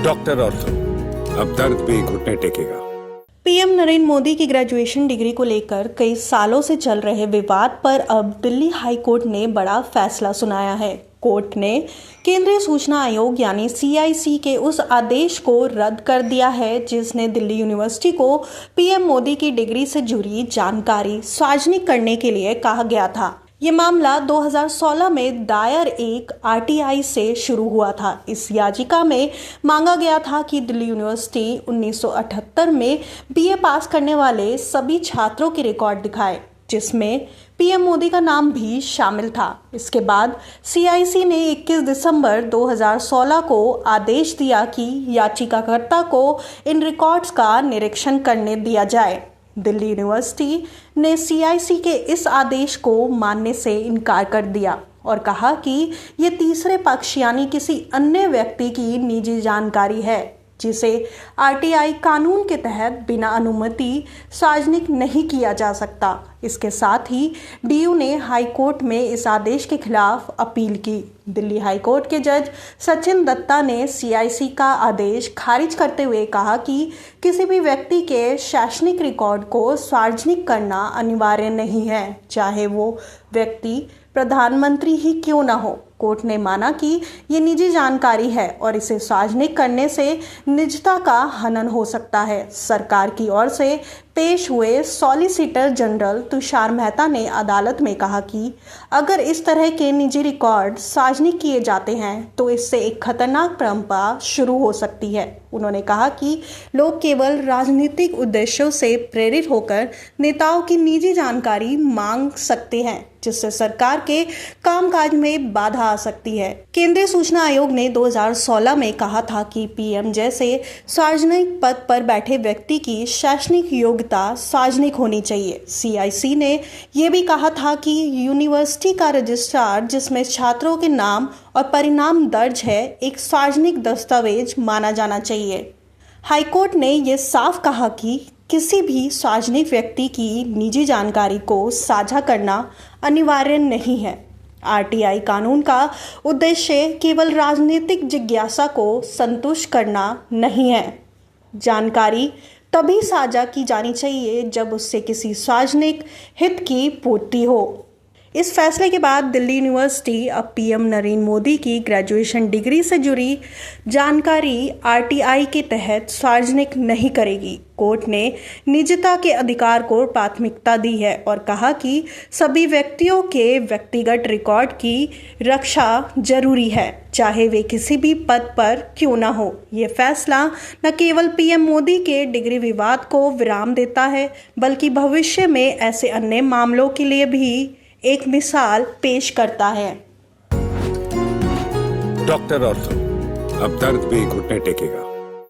Doctor ortho, अब दर्द भी घुटने टेकेगा। पीएम नरेंद्र मोदी की ग्रेजुएशन डिग्री को लेकर कई सालों से चल रहे विवाद पर अब दिल्ली हाई कोर्ट ने बड़ा फैसला सुनाया है। कोर्ट ने केंद्रीय सूचना आयोग यानी CIC के उस आदेश को रद्द कर दिया है जिसने दिल्ली यूनिवर्सिटी को पीएम मोदी की डिग्री से जुड़ी जानकारी सार्वजनिक करने के लिए कहा गया था। ये मामला 2016 में दायर एक RTI से शुरू हुआ था। इस याचिका में मांगा गया था कि दिल्ली यूनिवर्सिटी 1978 में BA पास करने वाले सभी छात्रों के रिकॉर्ड दिखाए, जिसमें पीएम मोदी का नाम भी शामिल था। इसके बाद CIC ने 21 दिसंबर 2016 को आदेश दिया कि याचिकाकर्ता को इन रिकॉर्ड्स का निरीक्षण करने दिया जाए। दिल्ली यूनिवर्सिटी ने CIC के इस आदेश को मानने से इनकार कर दिया और कहा कि ये तीसरे पक्ष यानी किसी अन्य व्यक्ति की निजी जानकारी है जिसे RTI कानून के तहत बिना अनुमति सार्वजनिक नहीं किया जा सकता। इसके साथ ही DU ने हाई कोर्ट में इस आदेश के खिलाफ अपील की। दिल्ली हाई कोर्ट के जज सचिन दत्ता ने CIC का आदेश खारिज करते हुए कहा कि किसी भी व्यक्ति के शैक्षणिक रिकॉर्ड को सार्वजनिक करना अनिवार्य नहीं है, चाहे वो व्यक्ति प्रधानमंत्री ही क्यों न हो। कोर्ट ने माना कि ये निजी जानकारी है और इसे सार्वजनिक करने से निजता का हनन हो सकता है। सरकार की ओर से पेश हुए सॉलिसिटर जनरल तुषार मेहता ने अदालत में कहा कि अगर इस तरह के निजी रिकॉर्ड सार्वजनिक किए जाते हैं तो इससे एक खतरनाक परंपरा शुरू हो सकती है। उन्होंने कहा कि लोग केवल राजनीतिक उद्देश्यों से प्रेरित होकर नेताओं की निजी जानकारी मांग सकते हैं, जिससे सरकार के कामकाज में बाधा आ सकती है। केंद्रीय सूचना आयोग ने 2016 में कहा था कि पीएम जैसे सार्वजनिक पद पर बैठे व्यक्ति की शैक्षणिक योग्यता सार्वजनिक होनी चाहिए। CIC ने यह भी कहा था कि यूनिवर्सिटी का रजिस्ट्रार जिसमें छात्रों के नाम और परिणाम दर्ज है एक सार्वजनिक दस्तावेज माना जाना चाहिए। हाईकोर्ट ने यह साफ कहा कि किसी भी सार्वजनिक व्यक्ति की निजी जानकारी को साझा करना अनिवार्य नहीं है। RTI कानून का उद्देश्य केवल राजनीतिक जिज्ञासा को संतुष्ट करना नहीं है। जानकारी तभी साझा की जानी चाहिए जब उससे किसी सार्वजनिक हित की पूर्ति हो। इस फैसले के बाद दिल्ली यूनिवर्सिटी अब पीएम नरेंद्र मोदी की ग्रेजुएशन डिग्री से जुड़ी जानकारी RTI के तहत सार्वजनिक नहीं करेगी। कोर्ट ने निजता के अधिकार को प्राथमिकता दी है और कहा कि सभी व्यक्तियों के व्यक्तिगत रिकॉर्ड की रक्षा जरूरी है, चाहे वे किसी भी पद पर क्यों न हो। ये फैसला न केवल पीएम मोदी के डिग्री विवाद को विराम देता है, बल्कि भविष्य में ऐसे अन्य मामलों के लिए भी एक मिसाल पेश करता है। डॉक्टर ऑर्थो, अब दर्द भी घुटने टेकेगा।